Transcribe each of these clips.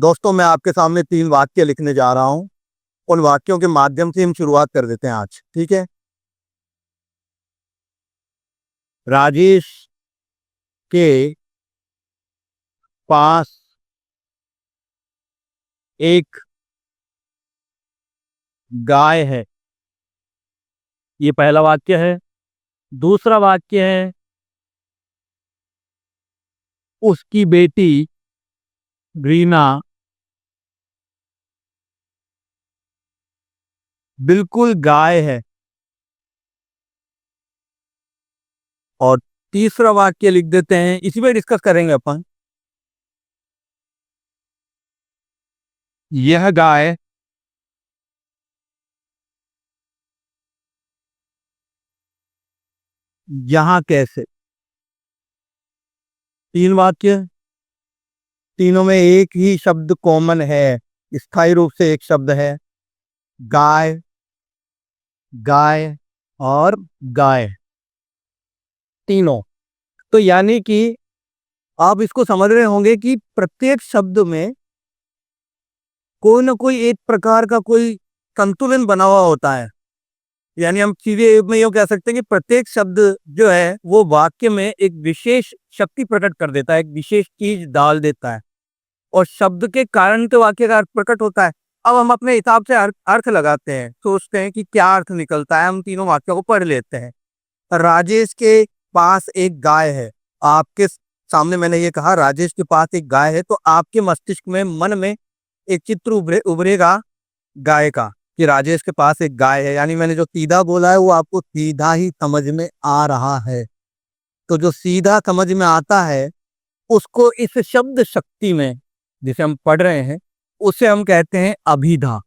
दोस्तों, मैं आपके सामने 3 वाक्य लिखने जा रहा हूँ। उन वाक्यों के माध्यम से हम शुरुआत कर देते हैं आज, ठीक है? राजेश के पास एक गाय है। ये पहला वाक्य है। दूसरा वाक्य है, उसकी बेटी रीना बिल्कुल गाय है। और तीसरा वाक्य लिख देते हैं, इसी पे डिस्कस करेंगे अपन। यह गाय यहाँ कैसे? 3 वाक्य, तीनों में एक ही शब्द कॉमन है, स्थायी रूप से एक शब्द है, गाय, गाय और गाय, तीनों। तो यानी कि आप इसको समझ रहे होंगे कि प्रत्येक शब्द में कोई ना कोई एक प्रकार का कोई संतुलन बना हुआ होता है। यानी हम सीधे में यूँ कह सकते हैं कि प्रत्येक शब्द जो है वो वाक्य में एक विशेष शक्ति प्रकट कर देता है, एक विशेष चीज डाल देता है, और शब्द के कारण तो वाक्य का अर्थ प्रकट होता है। अब हम अपने हिसाब से अर्थ लगाते हैं, सोचते हैं कि क्या अर्थ निकलता है। हम तीनों वाक्यों को पढ़ लेते हैं। राजेश के पास एक गाय है। आपके सामने मैंने ये कहा राजेश के पास एक गाय है, तो आपके मस्तिष्क में, मन में एक चित्र उभरेगा गाय का, कि राजेश के पास एक गाय है। यानी मैंने जो सीधा बोला है वो आपको सीधा ही समझ में आ रहा है। तो जो सीधा समझ में आता है उसको इस शब्द शक्ति में, जिसे हम पढ़ रहे हैं, उसे हम कहते हैं अभिधा।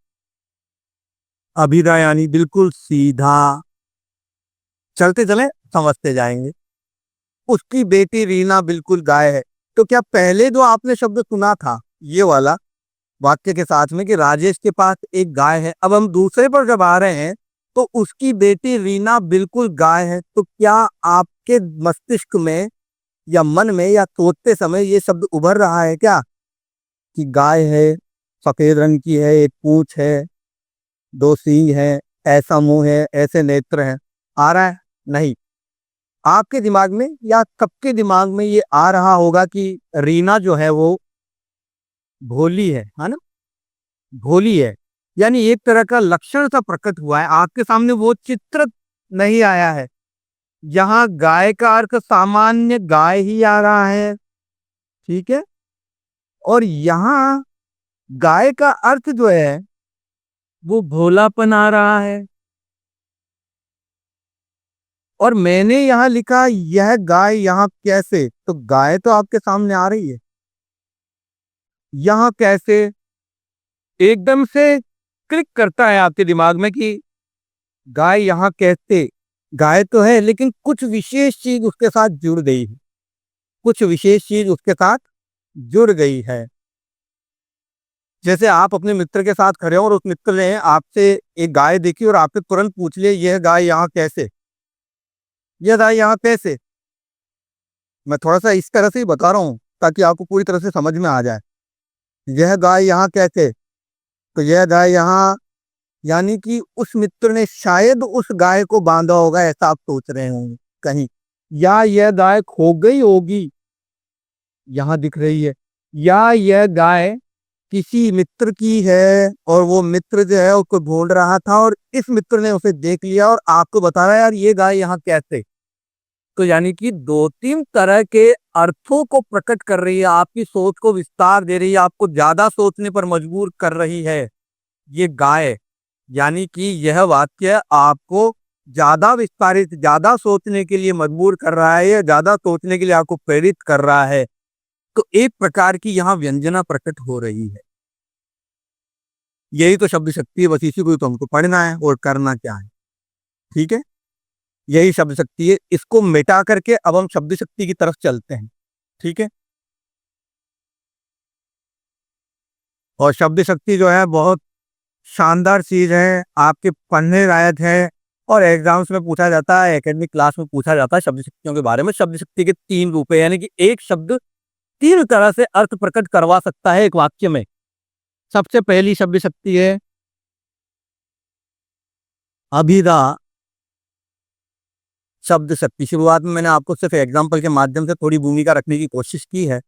अभिधा यानी बिल्कुल सीधा। चलते चले समझते जाएंगे। उसकी बेटी रीना बिल्कुल गाय है। तो क्या पहले जो आपने शब्द सुना था ये वाला वाक्य के साथ में कि राजेश के पास एक गाय है, अब हम दूसरे पर जब आ रहे हैं तो उसकी बेटी रीना बिल्कुल गाय है, तो क्या आपके मस्तिष्क में या मन में या सोचते समय ये शब्द उभर रहा है क्या कि गाय है, सफेद रंग की है, एक पूंछ है, 2 सींग है, ऐसा मुंह है, ऐसे नेत्र हैं? आ रहा है? नहीं। आपके दिमाग में या सबके दिमाग में ये आ रहा होगा कि रीना जो है वो भोली है ना? भोली है। यानी एक तरह का लक्षण सा प्रकट हुआ है आपके सामने, वो चित्र नहीं आया है। यहाँ गाय का अर्थ सामान्य गाय ही आ रहा है, ठीक है? और यहाँ गाय का अर्थ जो है वो भोलापन आ रहा है। और मैंने यहाँ लिखा यह गाय यहाँ कैसे, तो गाय तो आपके सामने आ रही है, यहाँ कैसे एकदम से क्लिक करता है आपके दिमाग में कि गाय यहाँ कैसे। गाय तो है लेकिन कुछ विशेष चीज उसके साथ जुड़ गई है, कुछ विशेष चीज उसके साथ जुड़ गई है। जैसे आप अपने मित्र के साथ खड़े हो और उस मित्र ने आपसे एक गाय देखी और आपसे तुरंत पूछ लिया यह गाय यहाँ कैसे, यह गाय यहाँ कैसे। मैं थोड़ा सा इस तरह से ही बता रहा हूँ ताकि आपको पूरी तरह से समझ में आ जाए। यह गाय यहाँ कैसे, तो यह गाय यहाँ, यानी कि उस मित्र ने शायद उस गाय को बांधा होगा, ऐसा आप सोच रहे होंगे कहीं, या यह गाय खो गई होगी, यहाँ दिख रही है, या यह गाय किसी मित्र की है और वो मित्र जो है उसको ढूंढ रहा था और इस मित्र ने उसे देख लिया और आपको बता रहा है यार ये गाय यहाँ कैसे। तो यानी कि 2-3 तरह के अर्थों को प्रकट कर रही है, आपकी सोच को विस्तार दे रही है, आपको ज्यादा सोचने पर मजबूर कर रही है ये गाय। यानी कि यह वाक्य आपको ज्यादा विस्तारित, ज्यादा सोचने के लिए मजबूर कर रहा है, या ज्यादा सोचने के लिए आपको प्रेरित कर रहा है। तो एक प्रकार की यहाँ व्यंजना प्रकट हो रही है। यही तो शब्द शक्ति है, बस इसी को तो हमको पढ़ना है और करना क्या है, ठीक है? यही शब्द शक्ति है। इसको मिटा करके अब हम शब्द शक्ति की तरफ चलते हैं, ठीक है? और शब्द शक्ति जो है बहुत शानदार चीज है, आपके पढ़ने लायक है, और एग्जाम्स में पूछा जाता है, एकेडमिक क्लास में पूछा जाता है शब्द शक्तियों के बारे में। शब्द शक्ति के 3 रूप है, यानी कि एक शब्द 3 तरह से अर्थ प्रकट करवा सकता है एक वाक्य में। सबसे पहली शब्द शक्ति है अभिधा शब्द शक्ति। शुरुआत में मैंने आपको सिर्फ एग्जाम्पल के माध्यम से थोड़ी भूमिका रखने की कोशिश की है।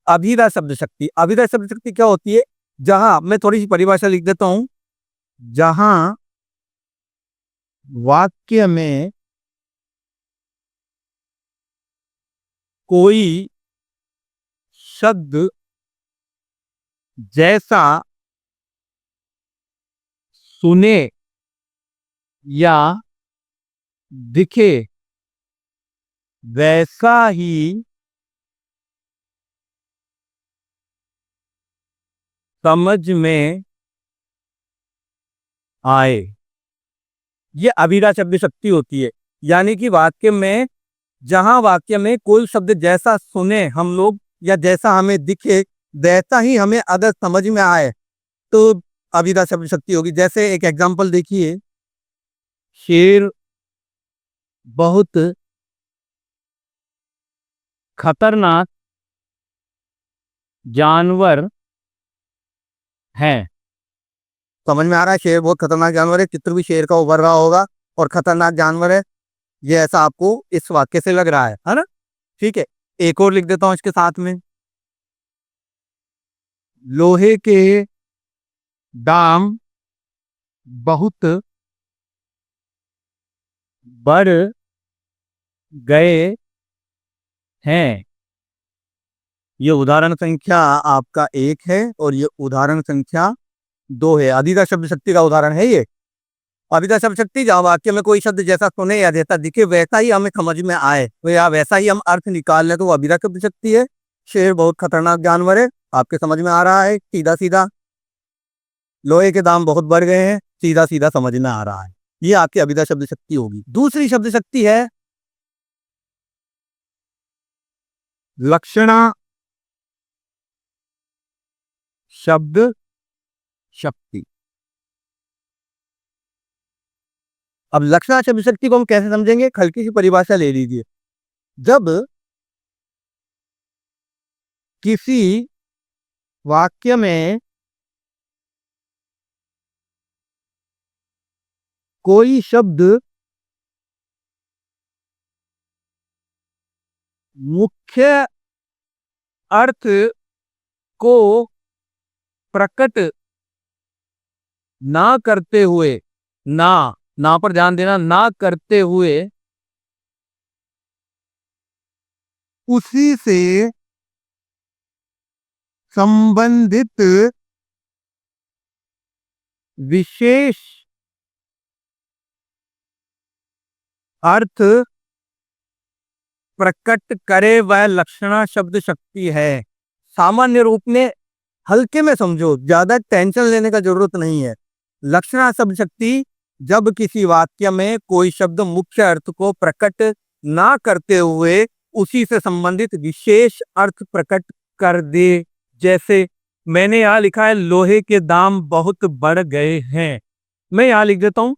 अभिधा शब्द शक्ति, अभिधा शब्द शक्ति क्या होती है? जहां, मैं थोड़ी सी परिभाषा लिख देता हूं, जहां वाक्य में कोई शब्द जैसा सुने या दिखे वैसा ही समझ में आए, ये अभिधा शब्द शक्ति होती है। यानी कि वाक्य में, जहां वाक्य में कोई शब्द जैसा सुने हम लोग या जैसा हमें दिखे वैसा ही हमें अगर समझ में आए तो अभिधा शब्द शक्ति होगी। जैसे एक एग्जांपल देखिए, शेर बहुत खतरनाक जानवर है। समझ में आ रहा है? शेर बहुत खतरनाक जानवर है, चित्र भी शेर का उभर रहा होगा और खतरनाक जानवर है, ये ऐसा आपको इस वाक्य से लग रहा है ना? ठीक है, एक और लिख देता हूं इसके साथ में, लोहे के दाम बहुत बढ़ गए हैं। ये उदाहरण संख्या आपका 1 है और ये उदाहरण संख्या 2 है। अभिधा शब्द शक्ति का उदाहरण है ये। अभिधा शब्द शक्ति, जहां वाक्य में कोई शब्द जैसा सुने या जैसा दिखे वैसा ही हमें समझ में आए या वैसा ही हम अर्थ निकाल लें तो वो अभिधा शब्द शक्ति है। शेर बहुत खतरनाक जानवर है, आपके समझ में आ रहा है, सीधा सीधा। लोहे के दाम बहुत बढ़ गए हैं, सीधा सीधा समझ में आ रहा है। ये आपकी अभिधा शब्द शक्ति होगी। दूसरी शब्द शक्ति है लक्षणा शब्द शक्ति। अब लक्षणा शब्द शक्ति को हम कैसे समझेंगे? हल्की सी परिभाषा ले लीजिए। जब किसी वाक्य में कोई शब्द मुख्य अर्थ को प्रकट ना करते हुए, ना पर ध्यान देना, ना करते हुए उसी से संबंधित विशेष अर्थ प्रकट करे वह लक्षणा शब्द शक्ति है। सामान्य रूप में हल्के में समझो, ज्यादा टेंशन लेने का जरूरत नहीं है। लक्षणा शब्द शक्ति, जब किसी वाक्य में कोई शब्द मुख्य अर्थ को प्रकट ना करते हुए उसी से संबंधित विशेष अर्थ प्रकट कर दे। जैसे मैंने यहां लिखा है लोहे के दाम बहुत बढ़ गए हैं, मैं यहां लिख देता हूं,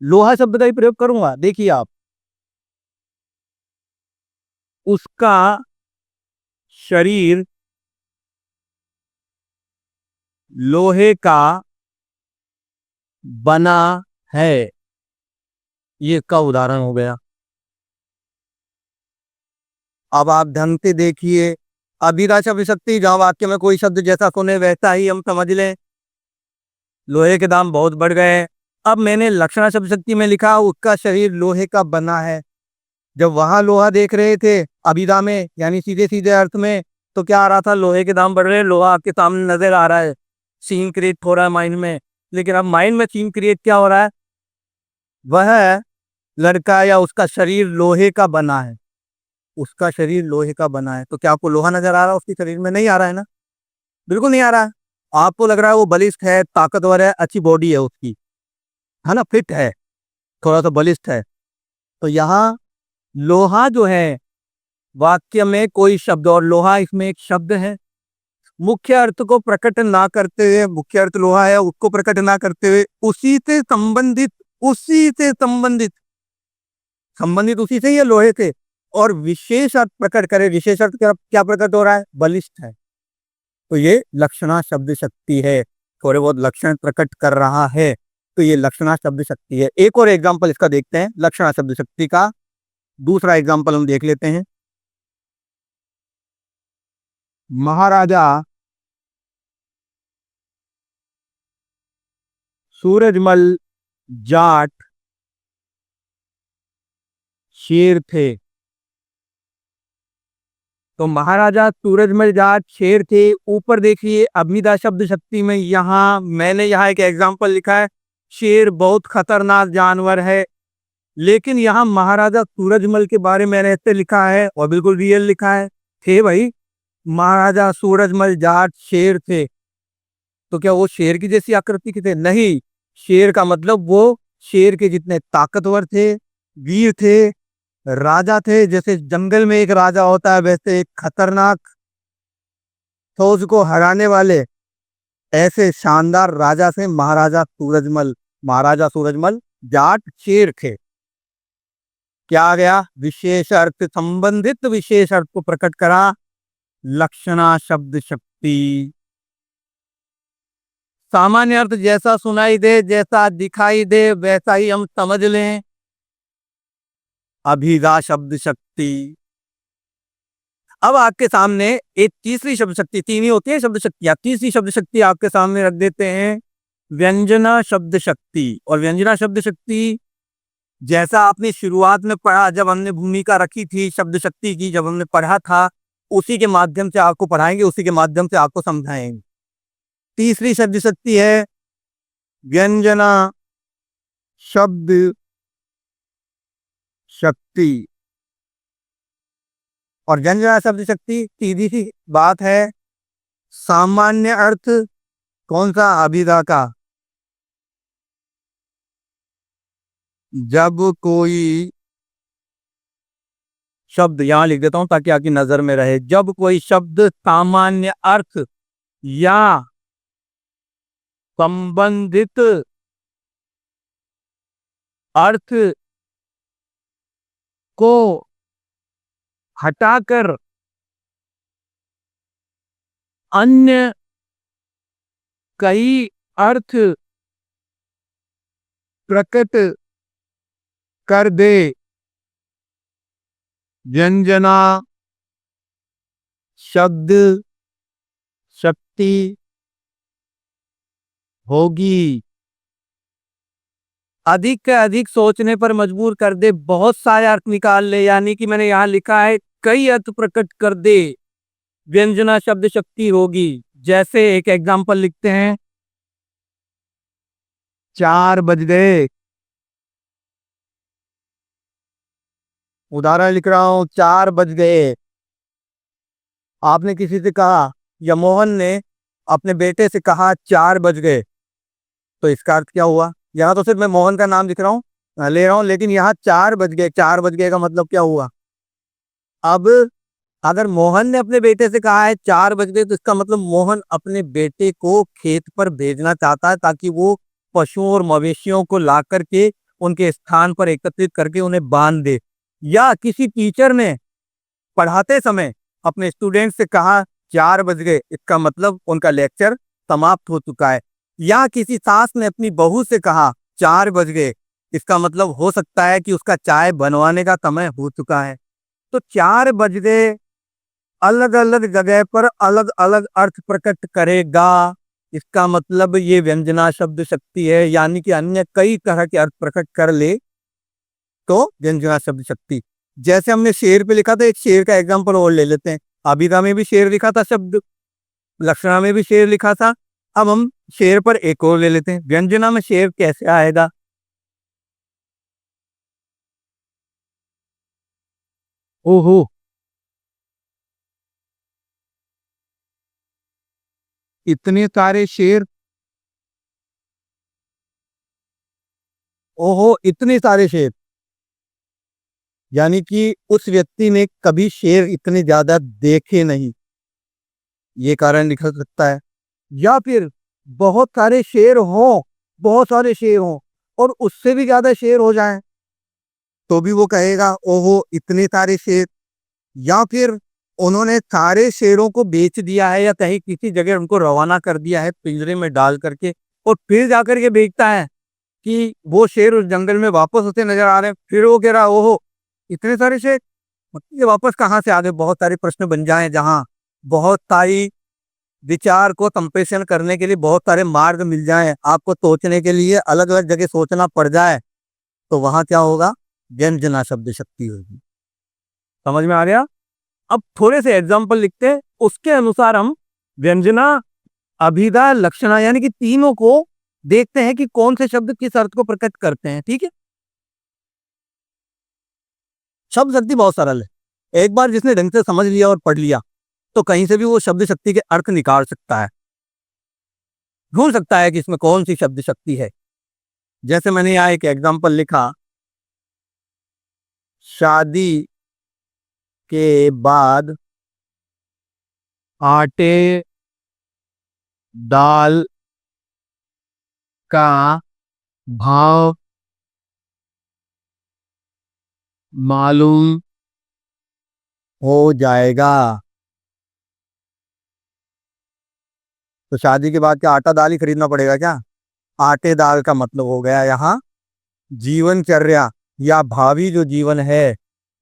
लोहा शब्द का ही प्रयोग करूंगा। देखिए आप, उसका शरीर लोहे का बना है, ये का उदाहरण हो गया। अब आप ढंग से देखिए, अभिधा शब्द शक्ति, जहां वाक्य में कोई शब्द जैसा सुने वैसा ही हम समझ लें। लोहे के दाम बहुत बढ़ गए हैं। अब मैंने लक्षणा शब्द शक्ति में लिखा उसका शरीर लोहे का बना है। जब वहां लोहा देख रहे थे अभिधा में, यानी सीधे सीधे अर्थ में, तो क्या आ रहा था? लोहे के दाम बढ़ रहे हैं, लोहा आपके सामने नजर आ रहा है, सीन क्रिएट हो रहा है माइंड में। लेकिन अब माइंड में सीन क्रिएट क्या हो रहा है? वह लड़का या उसका शरीर लोहे का बना है, उसका शरीर लोहे का बना है। तो क्या आपको लोहा नजर आ रहा है उसके शरीर में? नहीं आ रहा है ना, बिल्कुल नहीं आ रहा है। आपको लग रहा है वो बलिष्ठ है, ताकतवर है, अच्छी बॉडी है उसकी, है ना, फिट है, थोड़ा सा बलिष्ठ है। तो यहाँ लोहा जो है, वाक्य में कोई शब्द, और लोहा इसमें एक शब्द है, मुख्य अर्थ को प्रकट ना करते हुए, मुख्य अर्थ लोहा है उसको प्रकट ना करते हुए उसी से संबंधित, उसी से संबंधित, संबंधित उसी से ही है लोहे से, और विशेष अर्थ प्रकट करे। विशेष अर्थ क्या प्रकट हो रहा है? बलिष्ठ है, तो ये लक्षणा शब्द शक्ति है, थोड़े बहुत लक्षण प्रकट कर रहा है, तो ये लक्षणा शब्द शक्ति है। एक और एग्जाम्पल इसका देखते हैं लक्षणा शब्द शक्ति का। दूसरा एग्जाम्पल हम देख लेते हैं। महाराजा सूरजमल जाट शेर थे। तो महाराजा सूरजमल जाट शेर थे। ऊपर देखिए अभिधा शब्द शक्ति में मैंने यहाँ एक एग्जाम्पल लिखा है, शेर बहुत खतरनाक जानवर है, लेकिन यहाँ महाराजा सूरजमल के बारे में मैंने ऐसे लिखा है और बिल्कुल रियल लिखा है। थे भाई, महाराजा सूरजमल जाट शेर थे, तो क्या वो शेर की जैसी आकृति के थे? नहीं, शेर का मतलब वो शेर के जितने ताकतवर थे, वीर थे, राजा थे। जैसे जंगल में एक राजा होता है, वैसे एक खतरनाक फौज को हराने वाले ऐसे शानदार राजा से महाराजा सूरजमल जाट शेर थे। क्या आ गया? विशेष अर्थ, संबंधित विशेष अर्थ को प्रकट करा, लक्षणा शब्द शक्ति। सामान्य अर्थ जैसा सुनाई दे, जैसा दिखाई दे, वैसा ही हम समझ लें, अभिधा शब्द शक्ति। अब आपके सामने एक तीसरी शब्द शक्ति, तीन ही होती है शब्द शक्तियां, तीसरी शब्द शक्ति आपके सामने रख देते हैं, व्यंजना शब्द शक्ति। और व्यंजना शब्द शक्ति जैसा आपने शुरुआत में पढ़ा, जब हमने भूमिका रखी थी शब्द शक्ति की, जब हमने पढ़ा था, उसी के माध्यम से आपको पढ़ाएंगे, उसी के माध्यम से आपको समझाएंगे। तीसरी शब्द शक्ति है व्यंजना शब्द शक्ति। और व्यंजना शब्द शक्ति सीधी सी बात है, सामान्य अर्थ कौन सा? अभिधा का। जब कोई शब्द, यहां लिख देता हूं ताकि आपकी नजर में रहे, जब कोई शब्द सामान्य अर्थ या संबंधित अर्थ को हटाकर अन्य कई अर्थ प्रकट कर दे, व्यंजना शब्द शक्ति होगी। अधिक से अधिक सोचने पर मजबूर कर दे, बहुत सारे अर्थ निकाल ले, यानी कि मैंने यहां लिखा है कई अर्थ प्रकट कर दे, व्यंजना शब्द शक्ति होगी। जैसे एक एग्जांपल लिखते हैं, 4 बज गए। उदाहरण लिख रहा हूं, 4 बज गए। आपने किसी से कहा, या मोहन ने अपने बेटे से कहा 4 बज गए, तो इसका अर्थ क्या हुआ? यहाँ तो सिर्फ मैं मोहन का नाम लिख रहा हूँ, ले रहा हूँ, लेकिन यहाँ 4 बज गए, 4 बज गए का मतलब क्या हुआ? अब अगर मोहन ने अपने बेटे से कहा है 4 बज गए, तो इसका मतलब मोहन अपने बेटे को खेत पर भेजना चाहता है, ताकि वो पशुओं और मवेशियों को ला करके उनके स्थान पर एकत्रित करके उन्हें बांध दे। या किसी टीचर ने पढ़ाते समय अपने स्टूडेंट से कहा 4 बज गए, इसका मतलब उनका लेक्चर समाप्त हो चुका है। या किसी सास ने अपनी बहू से कहा 4 बज गए, इसका मतलब हो सकता है कि उसका चाय बनवाने का समय हो चुका है। तो 4 बज गए अलग अलग जगह पर अलग अलग अर्थ प्रकट करेगा, इसका मतलब ये व्यंजना शब्द शक्ति है, यानी कि अन्य कई तरह के अर्थ प्रकट कर ले तो व्यंजना शब्द शक्ति। जैसे हमने शेर पे लिखा था, एक शेर का एग्जांपल और ले लेते हैं। अभिधा में भी शेर लिखा था शब्द, लक्षणा में भी शेर लिखा था। अब हम शेर पर एक और ले लेते हैं, व्यंजना में शेर कैसे आएगा? ओहो, इतने सारे शेर, ओहो इतने सारे शेर, यानी कि उस व्यक्ति ने कभी शेर इतने ज्यादा देखे नहीं, ये कारण निकल सकता है। या फिर बहुत सारे शेर हो, बहुत सारे शेर हो और उससे भी ज्यादा शेर हो जाएं, तो भी वो कहेगा ओहो इतने सारे शेर। या फिर उन्होंने सारे शेरों को बेच दिया है या कहीं किसी जगह उनको रवाना कर दिया है पिंजरे में डाल करके, और फिर जाकर के देखता है कि वो शेर उस जंगल में वापस उसे नजर आ रहे हैं। फिर वो कह रहा, ओहो, इतने सारे शेर, मतलब ये वापस कहाँ से आ गए? बहुत सारे प्रश्न बन जाए, जहाँ बहुत सारी विचार को संप्रेषण करने के लिए बहुत सारे मार्ग मिल जाएं, आपको सोचने के लिए अलग अलग जगह सोचना पड़ जाए, तो वहां क्या होगा? व्यंजना शब्द शक्ति होगी। समझ में आ गया? अब थोड़े से एग्जाम्पल लिखते हैं, उसके अनुसार हम व्यंजना, अभिधा, लक्षणा यानी कि तीनों को देखते हैं कि कौन से शब्द किस अर्थ को प्रकट करते हैं। ठीक है, शब्द शक्ति बहुत सरल है। एक बार जिसने ढंग से समझ लिया और पढ़ लिया, तो कहीं से भी वो शब्द शक्ति के अर्थ निकाल सकता है, ढूंढ सकता है कि इसमें कौन सी शब्द शक्ति है। जैसे मैंने यहाँ एक एग्जाम्पल लिखा, शादी के बाद आटे दाल का भाव मालूम हो जाएगा। तो शादी के बाद क्या आटा दाल ही खरीदना पड़ेगा क्या? आटे दाल का मतलब हो गया यहाँ जीवनचर्या या भावी जो जीवन है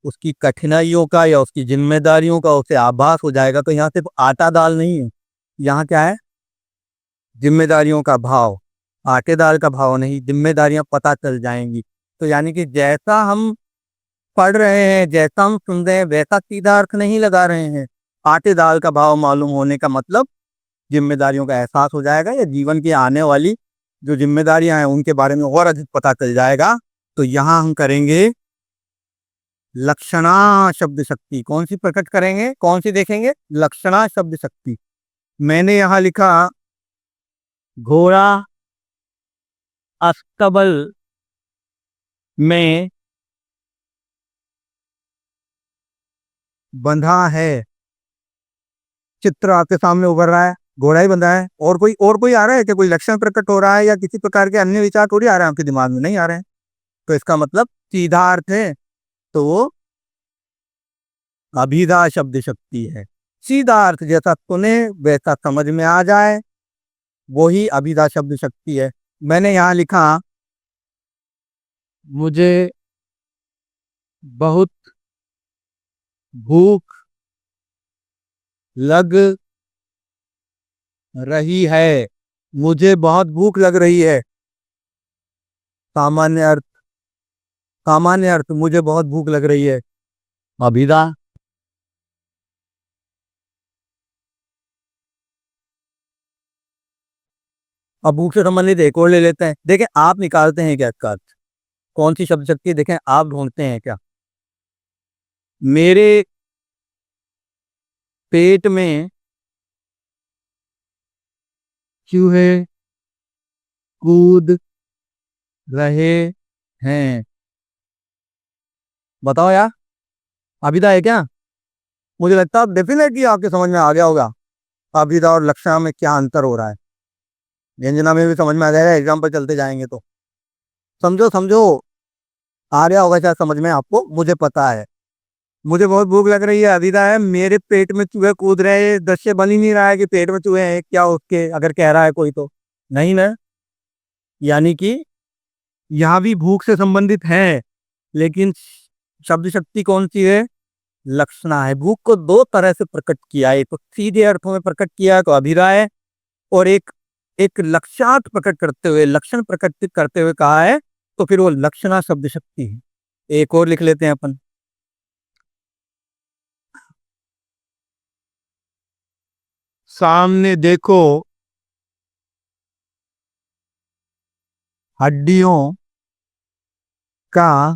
उसकी कठिनाइयों का या उसकी जिम्मेदारियों का उसे आभास हो जाएगा। तो यहाँ सिर्फ आटा दाल नहीं है, यहाँ क्या है? जिम्मेदारियों का भाव। आटे दाल का भाव नहीं, जिम्मेदारियां पता चल जाएंगी। तो यानी कि जैसा हम पढ़ रहे हैं, जैसा हम सुन रहे हैं, वैसा सीधा अर्थ नहीं लगा रहे हैं। आटे दाल का भाव मालूम होने का मतलब जिम्मेदारियों का एहसास हो जाएगा, या जीवन की आने वाली जो जिम्मेदारियां हैं उनके बारे में और अधिक पता चल जाएगा। तो यहां हम करेंगे लक्षणा शब्द शक्ति। कौन सी प्रकट करेंगे, कौन सी देखेंगे? लक्षणा शब्द शक्ति। मैंने यहां लिखा, घोड़ा अस्तबल में बंधा है। चित्र आपके सामने उभर रहा है, घोड़ा ही बंधा है। और कोई आ रहा है क्या? कोई लक्षण प्रकट हो रहा है या किसी प्रकार के अन्य विचार थोड़ी आ रहे हैं आपके दिमाग में? नहीं आ रहे हैं। तो इसका मतलब सीधा अर्थ है, तो वो अभिधा शब्द शक्ति है। सीधा अर्थ जैसा सुने वैसा समझ में आ जाए, वही अभिधा शब्द शक्ति है। मैंने यहां लिखा, मुझे बहुत भूख लग रही है। मुझे बहुत भूख लग रही है। सामान्य अर्थ, सामान्य अर्थ मुझे बहुत भूख लग रही है। अभिधा। अब भूख से संबंधित एक और ले लेते हैं। देखें आप निकालते हैं क्या इसका अर्थ, कौन सी शब्द शक्ति? देखें आप ढूंढते हैं क्या? मेरे पेट में चूहे कूद रहे हैं। बताओ यार, अभिधा है क्या? मुझे लगता है डेफिनेटली आपके समझ में आ गया होगा अभिधा और लक्षणा में क्या अंतर हो रहा है। व्यंजना में भी समझ में आ जाएगा, एग्जाम्पल चलते जाएंगे तो। समझो समझो, आ गया होगा शायद समझ में आपको, मुझे पता है। मुझे बहुत भूख लग रही है, अभिधा है। मेरे पेट में चूहे कूद रहे हैं, दृश्य बन ही नहीं रहा है कि पेट में चूहे हैं क्या उसके, अगर कह रहा है कोई तो। नहीं ना, यानी कि यहाँ भी भूख से संबंधित है, लेकिन शब्द शक्ति कौन सी है? लक्षणा है। भूख को दो तरह से प्रकट किया है, तो सीधे अर्थों में प्रकट किया है तो अभिधा है, और एक एक लक्ष्यार्थ प्रकट करते हुए, लक्षण प्रकट करते हुए कहा है, तो फिर वो लक्षणा शब्द शक्ति है। एक और लिख लेते हैं अपन, सामने देखो हड्डियों का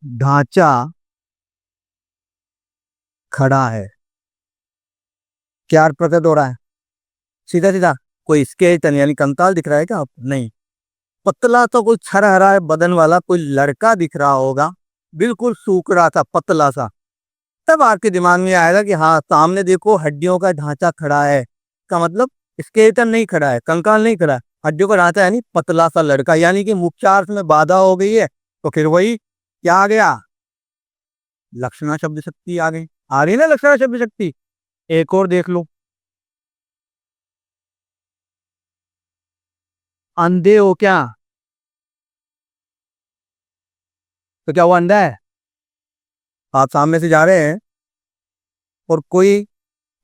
ढांचा खड़ा है। क्या अर्थ प्रकट हो रहा है? सीधा सीधा कोई स्केलेटन यानी कंकाल दिख रहा है क्या आपको? नहीं। पतला तो कोई छर हरा है बदन वाला कोई लड़का दिख रहा होगा, बिल्कुल सूख रहा था, पतला सा। तब आपके दिमाग में आएगा कि हाँ सामने देखो हड्डियों का ढांचा खड़ा है, का मतलब स्केलेटन नहीं खड़ा है, कंकाल नहीं खड़ा है, हड्डियों का ढांचा यानी पतला सा लड़का, यानी कि मुख्य अर्थ में बाधा हो गई है। तो फिर वही क्या आ गया? लक्षणा शब्द शक्ति आ गई, आ रही ना लक्षणा शब्द शक्ति। एक और देख लो, अंधे हो क्या? तो क्या वो अंधा है? आप सामने से जा रहे हैं और कोई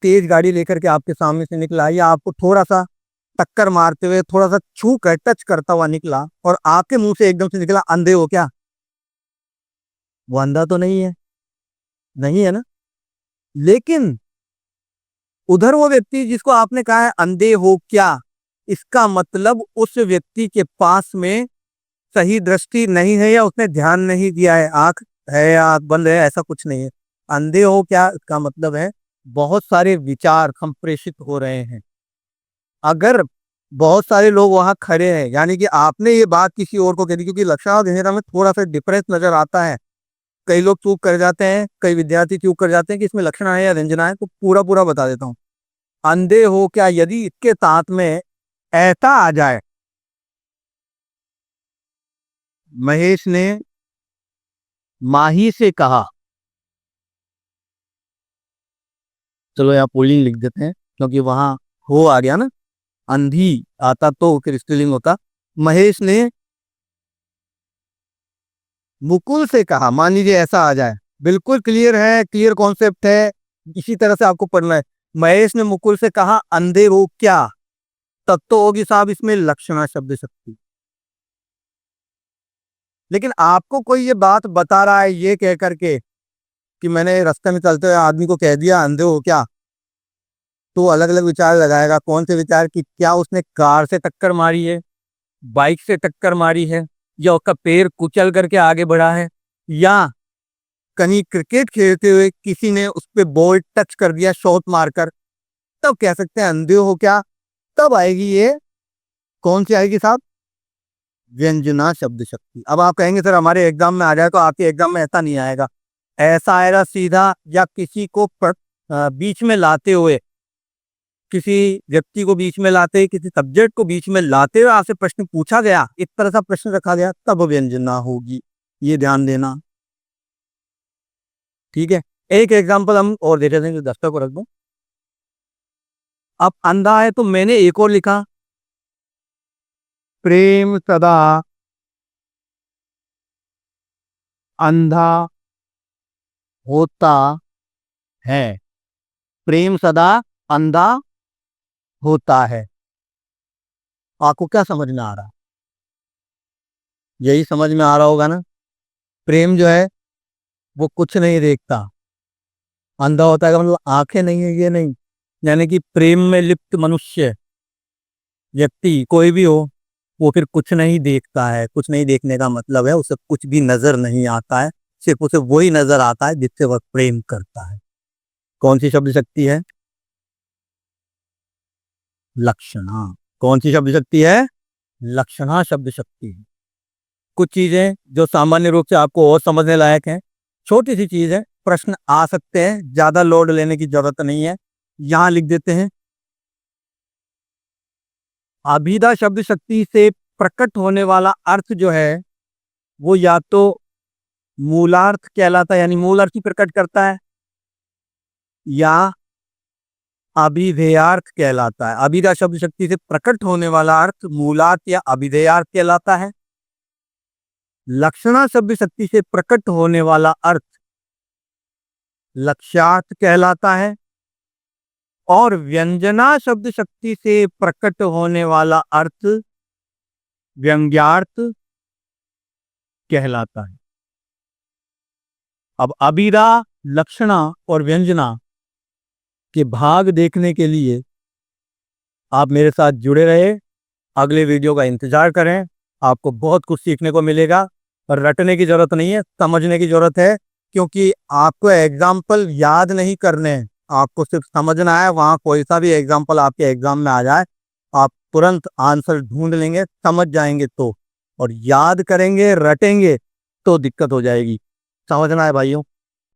तेज गाड़ी लेकर के आपके सामने से निकला या आपको थोड़ा सा टक्कर मारते हुए थोड़ा सा छू कर टच करता हुआ निकला और आपके मुंह से एकदम से निकला अंधे हो क्या? वो अंधा तो नहीं है, नहीं है ना। लेकिन उधर वो व्यक्ति जिसको आपने कहा है अंधे हो क्या, इसका मतलब उस व्यक्ति के पास में सही दृष्टि नहीं है या उसने ध्यान नहीं दिया है, आंख है या आंख बंद है, ऐसा कुछ नहीं है। अंधे हो क्या इसका मतलब है बहुत सारे विचार संप्रेषित हो रहे हैं। अगर बहुत सारे लोग वहां खड़े हैं यानी कि आपने ये बात किसी और को कह दी, क्योंकि लक्षणा और घेरा में थोड़ा सा डिफरेंस नजर आता है। कई लोग चूक कर जाते हैं, कई विद्यार्थी चूक कर जाते हैं कि इसमें लक्षणा है या व्यंजना है, तो पूरा पूरा बता देता हूँ। अंधे हो क्या यदि इसके साथ में ऐसा आ जाए, महेश ने माही से कहा, चलो यहाँ पुल्लिंग लिख देते हैं क्योंकि वहां हो आ गया ना, अंधी आता तो फिर स्त्रीलिंग होता। महेश ने मुकुल से कहा, मान लीजिए ऐसा आ जाए, बिल्कुल क्लियर है, क्लियर कॉन्सेप्ट है, इसी तरह से आपको पढ़ना है। महेश ने मुकुल से कहा अंधे हो क्या, तब तो होगी साहब इसमें लक्षणा शब्द शक्ति। लेकिन आपको कोई ये बात बता रहा है ये कह करके कि मैंने रास्ते में चलते हुए आदमी को कह दिया अंधे हो क्या, तो अलग अलग विचार लगाएगा। कौन से विचार की, क्या उसने कार से टक्कर मारी है, बाइक से टक्कर मारी है, या उसका पैर कुचल करके आगे बढ़ा है, या कहीं क्रिकेट खेलते हुए किसी ने उस पर बॉल टच कर दिया शॉट मारकर, तब कह सकते हैं अंधे हो क्या। तब आएगी ये, कौन सी आएगी साहब, व्यंजना शब्द शक्ति। अब आप कहेंगे सर हमारे एग्जाम में आ जाए, तो आपके एग्जाम में ऐसा नहीं आएगा, ऐसा आएगा सीधा, या किसी को बीच में लाते हुए, किसी व्यक्ति को बीच में लाते, किसी सब्जेक्ट को बीच में लाते हुए आपसे प्रश्न पूछा गया, इस तरह का प्रश्न रखा गया, तब व्यंजना होगी, ये ध्यान देना। ठीक है, एक एग्जाम्पल हम और देते हैं, दस्तक को रख दो। अब अंधा है तो मैंने एक और लिखा, प्रेम सदा अंधा होता है, प्रेम सदा अंधा होता है। आपको क्या समझ में आ रहा, यही समझ में आ रहा होगा ना। प्रेम जो है वो कुछ नहीं देखता, अंधा होता है मतलब आंखें नहीं है ये नहीं, यानी कि प्रेम में लिप्त मनुष्य व्यक्ति कोई भी हो, वो फिर कुछ नहीं देखता है। कुछ नहीं देखने का मतलब है उसे कुछ भी नजर नहीं आता है, सिर्फ उसे वही नजर आता है जिससे वह प्रेम करता है। कौन सी शब्द शक्ति है, लक्षणा। कौन सी शब्द शक्ति है, लक्षणा शब्द शक्ति। कुछ चीजें जो सामान्य रूप से आपको और समझने लायक हैं, छोटी सी चीज है, प्रश्न आ सकते हैं, ज्यादा लोड लेने की जरूरत नहीं है। यहां लिख देते हैं, अभिधा शब्द शक्ति से प्रकट होने वाला अर्थ जो है वो या तो मूलार्थ कहलाता है, यानी मूल अर्थ ही प्रकट करता है, या अभिधेयार्थ कहलाता है। अभिधा शब्द शक्ति से प्रकट होने वाला अर्थ मूलार्थ या अभिधेयार्थ कहलाता है। लक्षणा शब्द शक्ति से प्रकट होने वाला अर्थ लक्ष्यार्थ कहलाता है, और व्यंजना शब्द शक्ति से प्रकट होने वाला अर्थ व्यंग्यार्थ कहलाता है। अब अभिधा, लक्षणा और व्यंजना के भाग देखने के लिए आप मेरे साथ जुड़े रहे, अगले वीडियो का इंतजार करें, आपको बहुत कुछ सीखने को मिलेगा। और रटने की जरूरत नहीं है, समझने की जरूरत है, क्योंकि आपको एग्जाम्पल याद नहीं करने हैं, आपको सिर्फ समझना है। वहां कोई सा भी एग्जाम्पल आपके एग्जाम में आ जाए, आप तुरंत आंसर ढूंढ लेंगे, समझ जाएंगे तो, और याद करेंगे रटेंगे तो दिक्कत हो जाएगी। समझना है भाइयों।